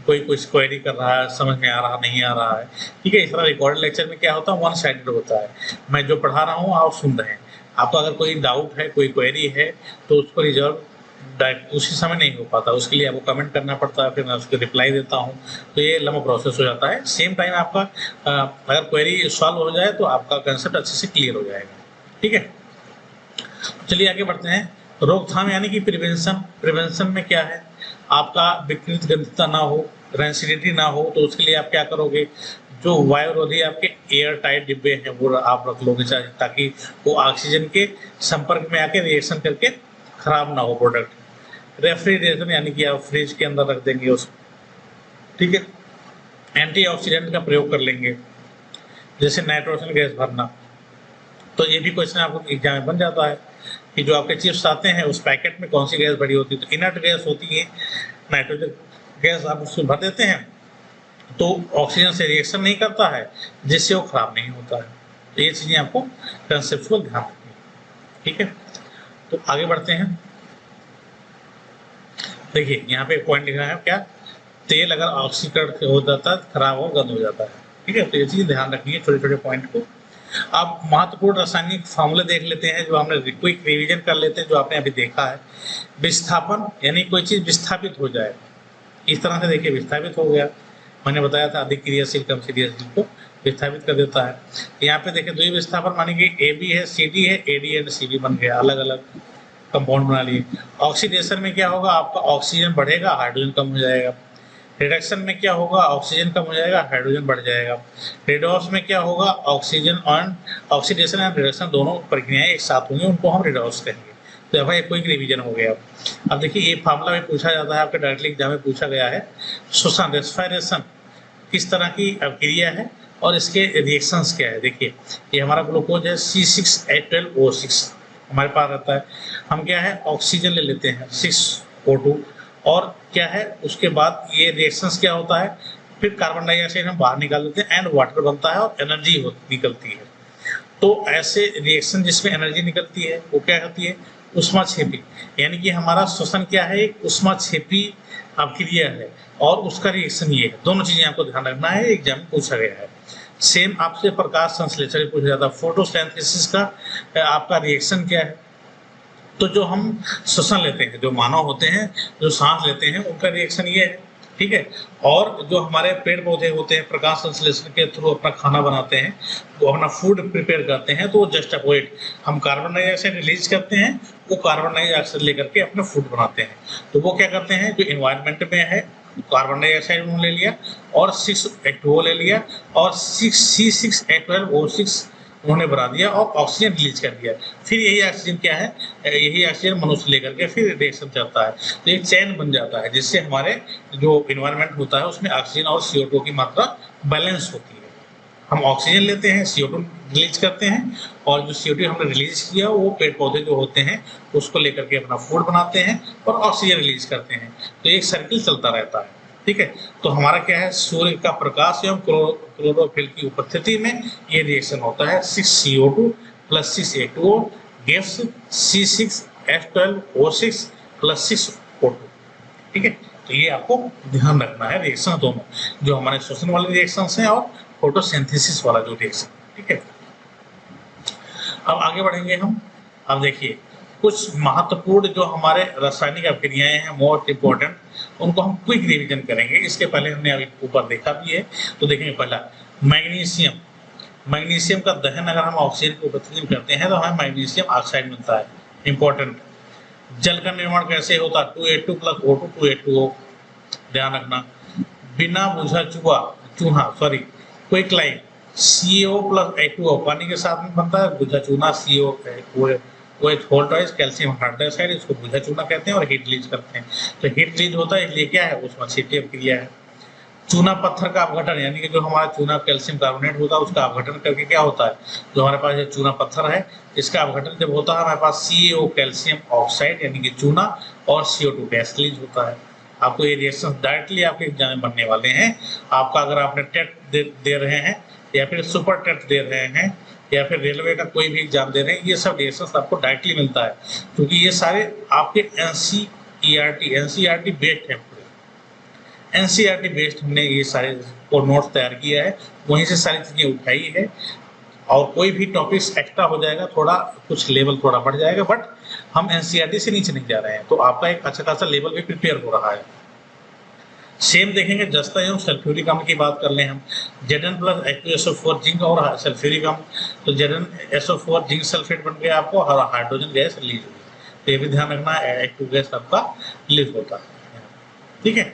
कोई कुछ क्वेरी कर रहा है, समझ में आ रहा नहीं आ रहा है। ठीक है, इस तरह रिकॉर्डेड लेक्चर में क्या होता है, वन साइडेड होता है। मैं जो पढ़ा रहा हूँ आप सुन रहे हैं, आपको अगर कोई डाउट है, कोई क्वेरी है, तो उसको रिजॉल्व उसी समय नहीं हो पाता, उसके लिए आपको कमेंट करना पड़ता है, फिर मैं उसको रिप्लाई देता हूँ, तो ये लंबा प्रोसेस हो जाता है। सेम टाइम आपका अगर क्वेरी सॉल्व हो जाए तो आपका कंसेप्ट अच्छे से क्लियर हो जाएगा। ठीक है, चलिए आगे बढ़ते हैं। रोकथाम यानी कि प्रिवेंशन। प्रिवेंशन में क्या है, आपका विकृत गंधता ना हो, रेंसिडिटी ना हो, तो उसके लिए आप क्या करोगे, जो वायुरोधी आपके एयर टाइट डिब्बे हैं वो आप रख लोगे, ताकि वो ऑक्सीजन के संपर्क में आके रिएक्शन करके खराब ना हो प्रोडक्ट। रेफ्रिजरेशन यानी कि आप फ्रिज के अंदर रख देंगे उसको। ठीक है, एंटीऑक्सीडेंट का प्रयोग कर लेंगे, जैसे नाइट्रोजन गैस भरना। तो ये भी क्वेश्चन आपको एग्जाम में बन जाता है कि जो आपके चिप्स आते हैं उस पैकेट में कौन सी गैस भरी होती है, तो इनर्ट गैस होती है नाइट्रोजन गैस, आप उसमें भर देते हैं तो ऑक्सीजन से रिएक्शन नहीं करता है, जिससे वो खराब नहीं होता है। तो ये चीजें आपको कंसेप्चुअल ध्यान रखनी है। ठीक है, तो आगे बढ़ते हैं। देखिए यहाँ पे पॉइंट लिखा है क्या, तेल अगर ऑक्सीकरण हो जाता है, खराब हो, गंद हो जाता है। ठीक है, तो ये चीज ध्यान रखनी है, छोटे छोटे पॉइंट को। आप महत्वपूर्ण रासायनिक फार्मूले देख लेते हैं, जो हमने क्विक रिवीजन कर लेते हैं, जो आपने अभी देखा है। विस्थापन यानी कोई चीज विस्थापित हो जाए, इस तरह से देखिए विस्थापित हो गया, मैंने बताया था अधिक क्रियाशील कम क्रियाशील को विस्थापित कर देता है। यहाँ पे देखिए द्वि विस्थापन माने कि AB है, CD है, AD एंड CB बन गया, अलग अलग कंपाउंड बना लिए। ऑक्सीडेशन में क्या होगा, आपका ऑक्सीजन बढ़ेगा, हाइड्रोजन कम हो जाएगा। रिडक्शन में क्या होगा, ऑक्सीजन कम हो जाएगा, हाइड्रोजन बढ़ जाएगा। रिडॉक्स में क्या होगा, ऑक्सीजन और ऑक्सीडेशन एंड रिडक्शन दोनों प्रक्रियाएं एक साथ होंगी, उनको हम रिडॉक्स कहेंगे। तो भाई कोई रिवीजन हो गया। अब देखिए ये फार्मूला में पूछा जाता है, आपके डायरेक्टली एग्जाम में पूछा गया है। श्वसन रेस्पिरेशन किस तरह की क्रिया है और इसके रिएक्शंस क्या है। देखिए ये हमारा ग्लूकोज है C6H12O6 हमारे पास रहता है। हम क्या है ऑक्सीजन ले लेते हैं 6O2 और क्या है उसके बाद ये रिएक्शंस क्या होता है, फिर कार्बन डाइऑक्साइड हम बाहर निकाल देते हैं एंड वाटर बनता है और एनर्जी निकलती है। तो ऐसे रिएक्शन जिसमें एनर्जी निकलती है वो क्या होती है, ऊष्माक्षेपी। यानी कि हमारा श्वसन क्या है, एक ऊष्माक्षेपी अभिक्रिया है और उसका रिएक्शन ये है। दोनों चीजें आपको ध्यान रखना है, एग्जाम में पूछा गया है। सेम आपसे प्रकाश संश्लेषण पूछा जाता है। फोटोसिंथेसिस का आपका रिएक्शन क्या है? तो जो हम श्वसन लेते हैं, जो मानव होते हैं जो सांस लेते हैं, उनका रिएक्शन ये है, ठीक है। और जो हमारे पेड़ पौधे होते हैं प्रकाश संश्लेषण के थ्रू अपना खाना बनाते हैं, वो अपना फूड प्रिपेयर करते हैं, तो वो जस्ट अपोजिट, हम कार्बन डाइऑक्साइड रिलीज करते हैं, वो कार्बन डाइऑक्साइड लेकर के अपना फूड बनाते हैं। तो वो क्या करते हैं, जो इन्वायरमेंट में है कार्बन डाइऑक्साइड उन्होंने ले लिया और 6H2O ले लिया और 6C6H12O6 उन्होंने बना दिया और ऑक्सीजन रिलीज कर दिया। फिर यही ऑक्सीजन क्या है, यही ऑक्सीजन मनुष्य लेकर के फिर रिएक्शन चलता है, तो एक चैन बन जाता है, जिससे हमारे जो इन्वायरमेंट होता है उसमें ऑक्सीजन और CO2 की मात्रा बैलेंस होती है। हम ऑक्सीजन लेते हैं, CO2 रिलीज करते हैं, और जो CO2 हमने रिलीज किया वो पेड़ पौधे जो होते हैं उसको लेकर के अपना फूड बनाते हैं और ऑक्सीजन रिलीज करते हैं, तो एक सर्किल चलता रहता है, ठीक है। तो हमारा क्या है, सूर्य का प्रकाश एवं क्लोरोफिल की उपस्थिति में ये रिएक्शन होता है। 6CO2 + 6H2O gives C6H12O6 + 6O2, ठीक है। तो ये आपको ध्यान रखना है, रिएक्शन दोनों, जो हमारे श्वसन वाले रिएक्शंस हैं और फोटोसिंथेसिस वाला जो रिएक्शन, ठीक है। अब आगे बढ़ेंगे हम। अब देखिए कुछ महत्वपूर्ण जो हमारे रासायनिक अभिक्रियाएं हैं, मोस्ट इंपोर्टेंट, उनको हम क्विक रिवीजन करेंगे। इसके पहले हमने अभी ऊपर देखा भी है, तो देखेंगे। पहला मैग्नीशियम, मैग्नीशियम का दहन अगर हम ऑक्सीजन की उपस्थिति में करते हैं तो हमें मैग्नीशियम ऑक्साइड मिलता है, इंपॉर्टेंट। जल का निर्माण कैसे होता है, 2H2 + O2 2H2O, ध्यान रखना। बिना बुझा चूहा क्विकलाइन CO + H2O पानी के साथ में बनता है, बुझा चूना CO कैल्शियम हाइड्रोक्साइड, इसको बुझा चूना कहते हैं, और हीट रिलीज करते हैं। तो हीट रिलीज होता है, इसलिए क्या है, उष्माक्षेपीय क्रिया है। चूना पत्थर का अपघटन, यानी कि जो हमारा चूना कैल्शियम कार्बोनेट होता है उसका अपघटन करके क्या होता है, जो हमारे पास ये चूना पत्थर है इसका अपघटन जब होता है हमारे पास CaO कैल्शियम ऑक्साइड यानी कि चूना और CO2 गैस रिलीज होता है। आपको ये रिएक्शन डायरेक्टली आपके एग्जाम में बनने वाले हैं। आपका अगर आपने टेट दे रहे हैं या फिर सुपर टेट दे रहे हैं या फिर रेलवे का कोई भी एग्जाम दे रहे हैं, ये सब रिएक्शंस आपको डायरेक्टली मिलता है, क्योंकि ये सारे आपके NCERT बेस्ड है। NCERT बेस्ड हमने ये सारे नोट्स तैयार किया है, वहीं से सारी चीजें उठाई है, और कोई भी टॉपिक्स एक्स्ट्रा हो जाएगा, थोड़ा कुछ लेवल थोड़ा बढ़ जाएगा, बट हम NCERT से नीचे नहीं जा रहे हैं, तो आपका एक अच्छा खासा लेवल भी प्रिपेयर हो रहा है। सेम देखेंगे जस्ता एवं सल्फ्यूरिक अम्ल की बात कर लें हम, Zn + H2SO4 जिंक और सल्फ्यूरिक अम्ल, तो ZnSO4 जिंक सल्फेट बन गया आपको, और हाइड्रोजन गैस रिलीज हुई, तो ये भी ध्यान रखना H2 गैस आपका रिलीज होता है, ठीक है।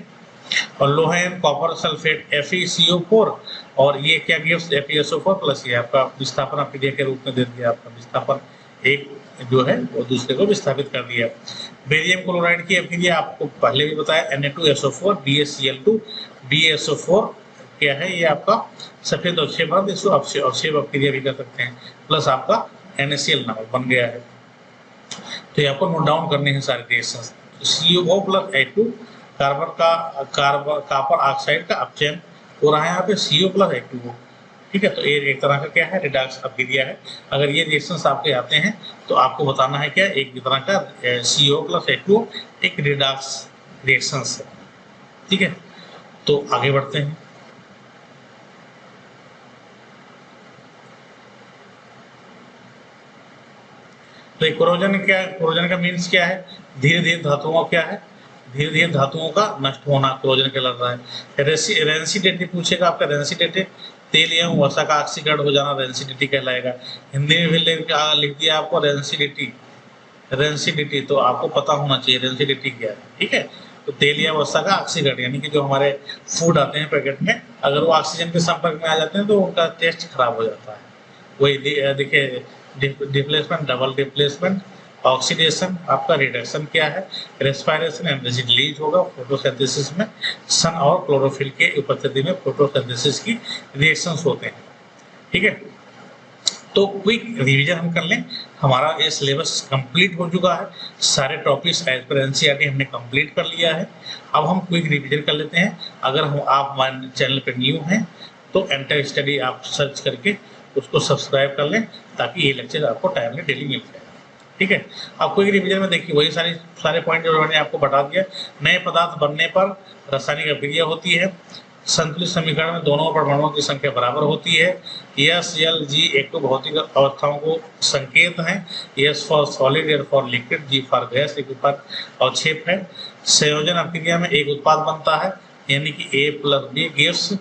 और लोहे कॉपर सल्फेट FeCO4, और ये क्या गिव्स FeSO4 प्लस ये आपका विस्थापन अभिक्रिया के रूप में दे दिया, आपका विस्थापन एक जो है वो दूसरे को विस्थापित कर दिया। बेरियम क्लोराइड की अभिक्रिया आपको पहले भी बताया, Na2SO4 BaCl2 BaSO4 क्या है, ये आपका सफेद अवक्षेप है, इसको अवक्षेप अभिक्रिया भी कर सकते हैं, प्लस आपका NaCl नामक बन गया है। तो ये आपको नोट डाउन करने हैं सारे reactions. CO + H2 copper oxide का अपचयन हो रहा है यहाँ पे CO + H2O, ठीक है। तो ये एक तरह का क्या है, रिडॉक्स अभिक्रिया है। अगर ये रिएक्शंस आपके आते हैं तो आपको बताना है क्या, एक तरह का CO + H2O एक रिडॉक्स रिएक्शंस है, ठीक है। तो आगे बढ़ते हैं। तो कोरोजन क्या है, कोरोजन का मीन्स क्या है, धीरे धीरे धातुओं क्या है, धीरे धीरे धातुओं का नष्ट होना कोरोजन कहलाता है। रेंसिडिटी पूछेगा आपका, रेंसिडिटी तेल एवं वसा का ऑक्सीकरण हो जाना रेंसिडिटी कहलाएगा। हिंदी में भी लिख दिया आपको रेंसिडिटी, रेंसिडिटी तो आपको पता होना चाहिए रेंसिडिटी क्या है, ठीक है। तो तेल या वसा का ऑक्सीकरण यानी कि जो हमारे फूड आते हैं पैकेट में, अगर वो ऑक्सीजन के संपर्क में आ जाते हैं तो उनका टेस्ट खराब हो जाता है। वही देखिए डिप्लेसमेंट, डबल डिप्लेसमेंट, ऑक्सीडेशन, आपका रिडक्शन क्या है, रेस्पिरेशन एनर्जी रिलीज होगा फोटोसिंथेसिस में, सन और क्लोरोफिल के उपस्थिति में फोटोसिंथेसिस की रिएक्शंस होते हैं, ठीक है। तो क्विक रिवीजन हम कर लें, हमारा ये सिलेबस कंप्लीट हो चुका है, सारे टॉपिक्स एज पर NCERT हमने कंप्लीट कर लिया है। अब हम क्विक रिवीजन कर लेते हैं। अगर आप हमारे चैनल पर न्यू हैं तो एंटर स्टडी आप सर्च करके उसको सब्सक्राइब कर लें, ताकि ये लेक्चर आपको टाइमली डेली मिल जाए, ठीक है। अब क्विक रिवीजन में देखिए वही सारे पॉइंट जो मैंने आपको बता दिया। नए पदार्थ बनने पर रासायनिक अभिक्रिया होती है, संतुलित समीकरण में दोनों परमाणुओं की संख्या बराबर होती है। एस, एल, जी एक तो भौतिक अवस्थाओं को संकेत हैं। S for solid, L for liquid, G for gas, liquid अवक्षेप है। संयोजन अभिक्रिया में एक उत्पाद बनता है, यानी कि A plus B gives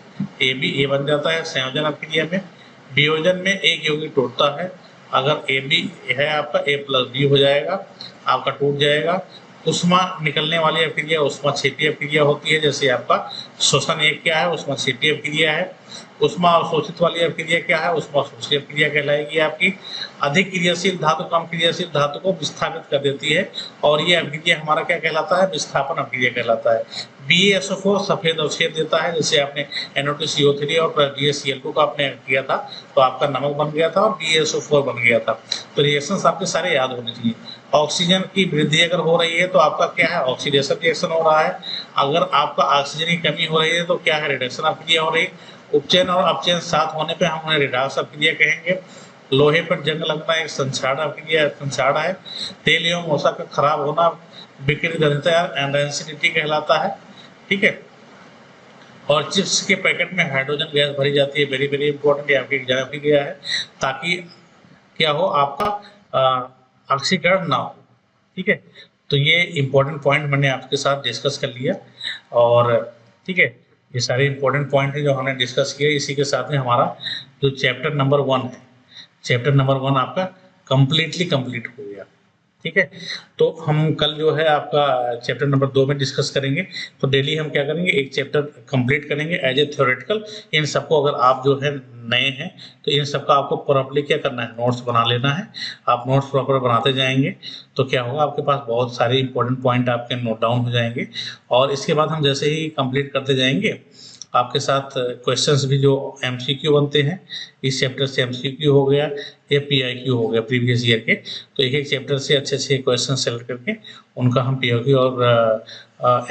A B, A बन जाता है संयोजन अभिक्रिया में। वियोजन में एक यौगिक टूटता है, अगर ए बी है आपका ए प्लस बी हो जाएगा, आपका टूट जाएगा। उष्मा निकलने वाली अभिक्रिया उष्मा क्षेपीय अभिक्रिया होती है, जैसे आपका शोषण एक क्या है, उष्मा क्षेपीय अभिक्रिया है। उष्मा अवशोषित वाली अभिक्रिया क्या है, उष्मा शोषित अभिक्रिया कहलाएगी आपकी। अधिक क्रियाशील धातु कम क्रियाशील धातु को विस्थापित कर देती है, और ये अभिक्रिया हमारा क्या कहलाता है, विस्थापन अभिक्रिया कहलाता है। BaSO4 सफेद अवक्षेप देता है, जैसे आपने NO2CO3 और BaCl2 का आपने किया था तो आपका नमक बन गया था और BaSO4 बन गया था। तो रिएक्शंस आपके सारे याद होने चाहिए। ऑक्सीजन की वृद्धि अगर हो रही है तो आपका क्या है, ऑक्सीडेशन रिएक्शन हो रहा है। अगर आपका ऑक्सीजन की कमी हो रही है तो क्या है, रिडक्शन अभिक्रिया हो रही है। उपचयन और अपचयन साथ होने पे हम उन्हें रिडॉक्स अभिक्रिया कहेंगे। लोहे पर जंग लगना एक संक्षारण अभिक्रिया संक्षारण है। तेल एवं वसा का खराब होना विकृत एंडेंसिटी कहलाता है, ठीक है। और चिप्स के पैकेट में हाइड्रोजन गैस भरी जाती है, वेरी वेरी इंपॉर्टेंट, आपकी एग्जाम में गया है, ताकि क्या हो, आपका ऑक्सीकरण ना हो, ठीक है। तो ये इंपॉर्टेंट पॉइंट मैंने आपके साथ डिस्कस कर लिया, और ठीक है, ये सारे इंपॉर्टेंट पॉइंट है जो हमने डिस्कस किए। इसी के साथ में हमारा जो चैप्टर नंबर 1 है, चैप्टर नंबर 1 आपका कंप्लीटली कंप्लीट हो गया, ठीक है। तो हम कल जो है आपका चैप्टर नंबर 2 में डिस्कस करेंगे। तो डेली हम क्या करेंगे, एक चैप्टर कंप्लीट करेंगे एज ए थ्योरेटिकल। इन सबको अगर आप जो है नए हैं तो इन सबका आपको प्रॉपर्ली क्या करना है, नोट्स बना लेना है। आप नोट्स प्रॉपर बनाते जाएंगे तो क्या होगा, आपके पास बहुत सारे इंपॉर्टेंट पॉइंट आपके नोट डाउन हो जाएंगे। और इसके बाद हम जैसे ही कंप्लीट करते जाएंगे, आपके साथ क्वेश्चंस भी जो MCQ बनते हैं, इस चैप्टर से MCQ हो गया या PIQ हो गया प्रीवियस ईयर के, तो एक एक चैप्टर से अच्छे अच्छे क्वेश्चन सेलेक्ट करके उनका हम PIQ और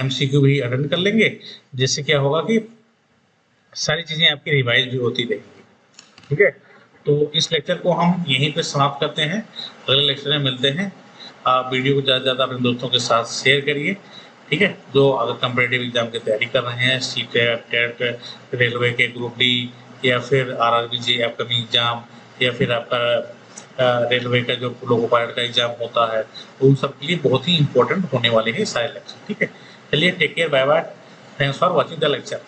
MCQ भी अटेंड कर लेंगे, जिससे क्या होगा कि सारी चीज़ें आपकी रिवाइज भी होती रहेंगी, ठीक है। तो इस लेक्चर को हम यहीं पे समाप्त करते हैं, अगले लेक्चर में मिलते हैं। आप वीडियो को ज़्यादा से ज़्यादा अपने दोस्तों के साथ शेयर करिए, ठीक है। जो अगर कम्पिटिटिव एग्जाम की तैयारी कर रहे हैं, CTET, टेट, रेलवे के ग्रुप D या फिर RRBJ अपकमिंग एग्जाम, या फिर आपका रेलवे का जो लोको पायलट का एग्जाम होता है, उन सब के लिए बहुत ही इंपॉर्टेंट होने वाले हैं सारे लेक्चर, ठीक है। चलिए, take care, bye bye, thanks for watching the lecture.